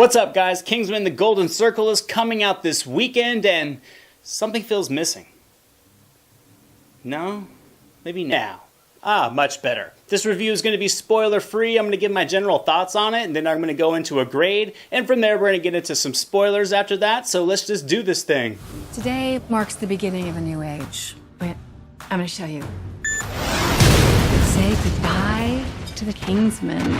What's up, guys? Kingsman: The Golden Circle is coming out this weekend, and something feels missing. No? Maybe now. Much better. This review is going to be spoiler-free. I'm going to give my general thoughts on it, and then I'm going to go into a grade, and from there we're going to get into some spoilers after that, so let's just do this thing. Today marks the beginning of a new age. Wait, I'm going to show you. Say goodbye to the Kingsman.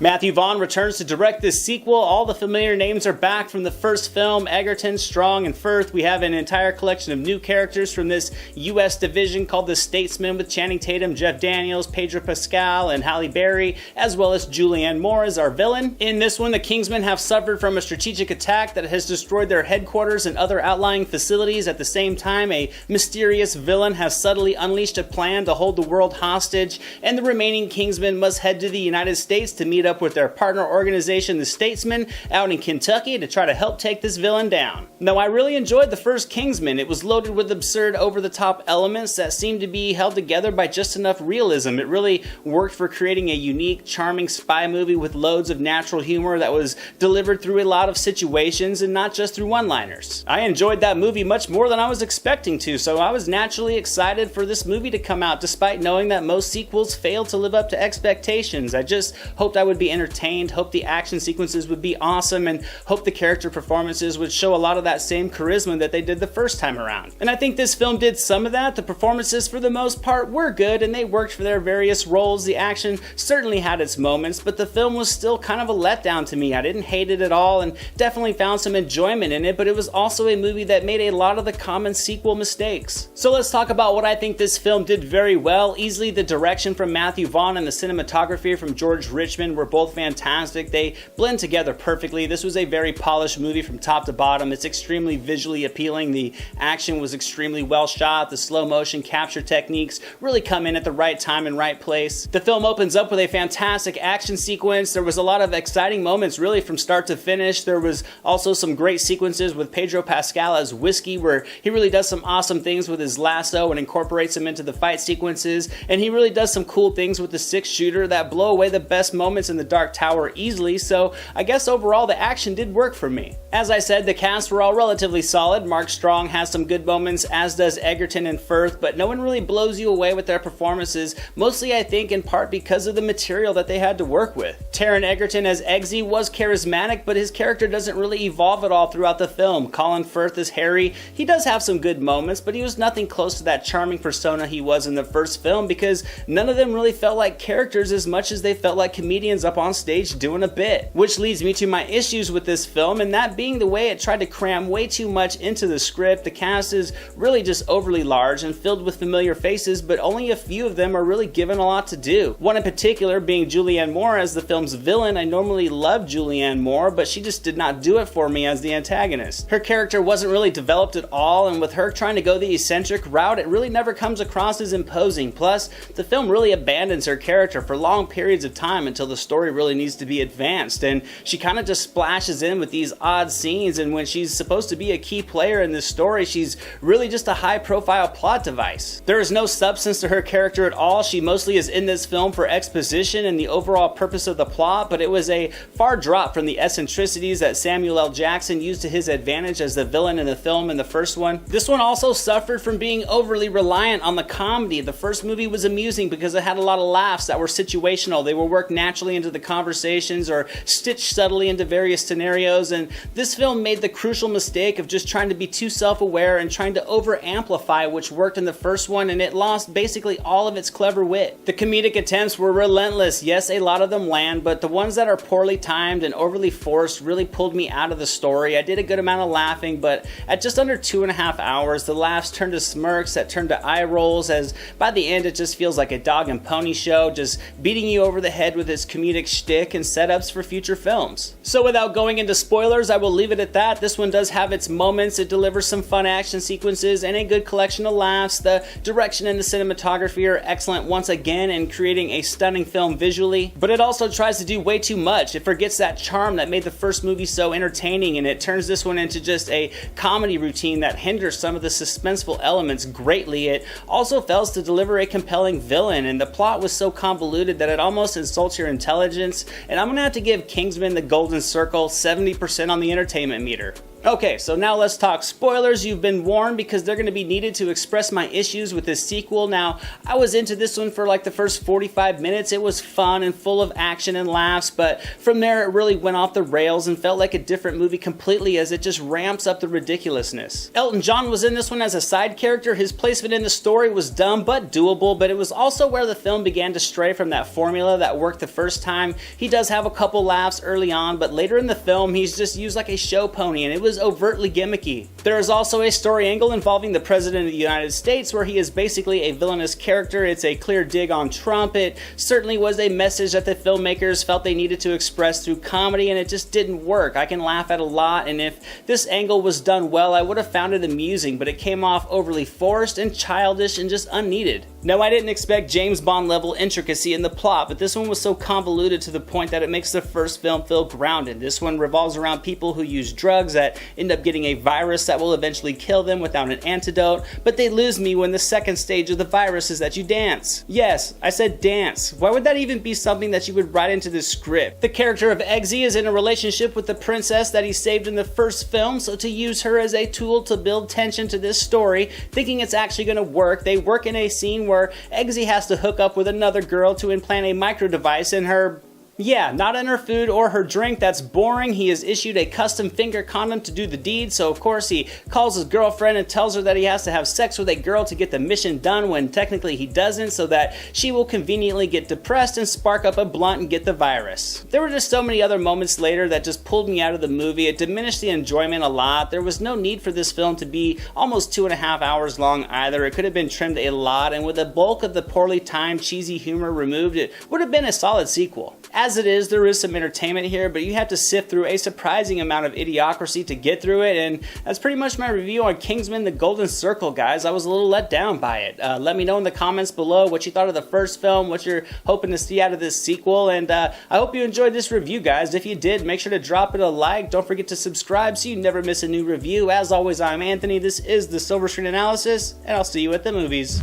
Matthew Vaughn returns to direct this sequel. All the familiar names are back from the first film: Egerton, Strong, and Firth. We have an entire collection of new characters from this U.S. division called the Statesman, with Channing Tatum, Jeff Daniels, Pedro Pascal, and Halle Berry, as well as Julianne Moore as our villain. In this one, the Kingsmen have suffered from a strategic attack that has destroyed their headquarters and other outlying facilities. At the same time, a mysterious villain has subtly unleashed a plan to hold the world hostage, and the remaining Kingsmen must head to the United States to meet up with their partner organization, the Statesman, out in Kentucky to try to help take this villain down. Now, I really enjoyed the first Kingsman. It was loaded with absurd, over-the-top elements that seemed to be held together by just enough realism. It really worked for creating a unique, charming spy movie with loads of natural humor that was delivered through a lot of situations and not just through one-liners. I enjoyed that movie much more than I was expecting to, so I was naturally excited for this movie to come out, despite knowing that most sequels fail to live up to expectations. I just hoped I would be entertained, hoped the action sequences would be awesome, and hoped the character performances would show a lot of that same charisma that they did the first time around. And I think this film did some of that. The performances, for the most part, were good, and they worked for their various roles. The action certainly had its moments, but the film was still kind of a letdown to me. I didn't hate it at all, and definitely found some enjoyment in it, but it was also a movie that made a lot of the common sequel mistakes. So let's talk about what I think this film did very well. Easily, the direction from Matthew Vaughn and the cinematography from George Richmond were both fantastic. They blend together perfectly. This was a very polished movie from top to bottom. It's extremely visually appealing. The action was extremely well shot. The slow motion capture techniques really come in at the right time and right place. The film opens up with a fantastic action sequence. There was a lot of exciting moments really from start to finish. There was also some great sequences with Pedro Pascal as Whiskey, where he really does some awesome things with his lasso and incorporates him into the fight sequences, and he really does some cool things with the six-shooter that blow away the best moments in the Dark Tower easily. So I guess overall the action did work for me. As I said, the cast were all relatively solid. Mark Strong has some good moments, as does Egerton and Firth, but no one really blows you away with their performances, mostly I think in part because of the material that they had to work with. Taron Egerton as Eggsy was charismatic, but his character doesn't really evolve at all throughout the film. Colin Firth as Harry, he does have some good moments, but he was nothing close to that charming persona he was in the first film, because none of them really felt like characters as much as they felt like comedians up on stage doing a bit. Which leads me to my issues with this film, and that being the way it tried to cram way too much into the script. The cast is really just overly large and filled with familiar faces, but only a few of them are really given a lot to do. One in particular being Julianne Moore as the film's villain. I normally love Julianne Moore, but she just did not do it for me as the antagonist. Her character wasn't really developed at all, and with her trying to go the eccentric route, it really never comes across as imposing. Plus, the film really abandons her character for long periods of time until the story really needs to be advanced, and she kind of just splashes in with these odd scenes, and when she's supposed to be a key player in this story, she's really just a high-profile plot device. There is no substance to her character at all. She mostly is in this film for exposition and the overall purpose of the plot, but it was a far drop from the eccentricities that Samuel L. Jackson used to his advantage as the villain in the film in the first one. This one also suffered from being overly reliant on the comedy. The first movie was amusing because it had a lot of laughs that were situational. They were worked naturally into the conversations or stitched subtly into various scenarios, and this film made the crucial mistake of just trying to be too self-aware and trying to over-amplify, which worked in the first one, and it lost basically all of its clever wit. The comedic attempts were relentless. Yes, a lot of them land, but the ones that are poorly timed and overly forced really pulled me out of the story. I did a good amount of laughing, but at just under 2.5 hours, the laughs turned to smirks that turned to eye rolls, as by the end it just feels like a dog and pony show, just beating you over the head with its comedic shtick and setups for future films. So without going into spoilers, I will leave it at that. This one does have its moments. It delivers some fun action sequences and a good collection of laughs. The direction and the cinematography are excellent once again in creating a stunning film visually, but it also tries to do way too much. It forgets that charm that made the first movie so entertaining, and it turns this one into just a comedy routine that hinders some of the suspenseful elements greatly. It also fails to deliver a compelling villain, and the plot was so convoluted that it almost insults your intelligence, and I'm gonna have to give Kingsman: The Golden Circle 70% on the entertainment meter. Okay, so now let's talk spoilers. You've been warned because they're going to be needed to express my issues with this sequel. Now, I was into this one for like the first 45 minutes. It was fun and full of action and laughs, but from there it really went off the rails and felt like a different movie completely as it just ramps up the ridiculousness. Elton John was in this one as a side character. His placement in the story was dumb but doable, but it was also where the film began to stray from that formula that worked the first time. He does have a couple laughs early on, but later in the film he's just used like a show pony, and it was overtly gimmicky. There is also a story angle involving the President of the United States where he is basically a villainous character. It's a clear dig on Trump. It certainly was a message that the filmmakers felt they needed to express through comedy, and it just didn't work. I can laugh at a lot, and if this angle was done well, I would have found it amusing, but it came off overly forced and childish and just unneeded. No, I didn't expect James Bond level intricacy in the plot, but this one was so convoluted to the point that it makes the first film feel grounded. This one revolves around people who use drugs that end up getting a virus that will eventually kill them without an antidote, but they lose me when the second stage of the virus is that you dance. Yes, I said dance. Why would that even be something that you would write into the script? The character of Eggsy is in a relationship with the princess that he saved in the first film, so to use her as a tool to build tension to this story, thinking it's actually going to work, they work in a scene where Eggsy has to hook up with another girl to implant a micro device in her... Yeah, not in her food or her drink. That's boring. He is issued a custom finger condom to do the deed, so of course he calls his girlfriend and tells her that he has to have sex with a girl to get the mission done when technically he doesn't, so that she will conveniently get depressed and spark up a blunt and get the virus. There were just so many other moments later that just pulled me out of the movie. It diminished the enjoyment a lot. There was no need for this film to be almost 2.5 hours long either. It could have been trimmed a lot, and with the bulk of the poorly timed cheesy humor removed, it would have been a solid sequel. As it is, there is some entertainment here, but you have to sift through a surprising amount of idiocracy to get through it, and that's pretty much my review on Kingsman: The Golden Circle, guys. I was a little let down by it. Let me know in the comments below what you thought of the first film, what you're hoping to see out of this sequel, and I hope you enjoyed this review, guys. If you did, make sure to drop it a like. Don't forget to subscribe so you never miss a new review. As always, I'm Anthony. This is the SilverScreen Analysis, and I'll see you at the movies.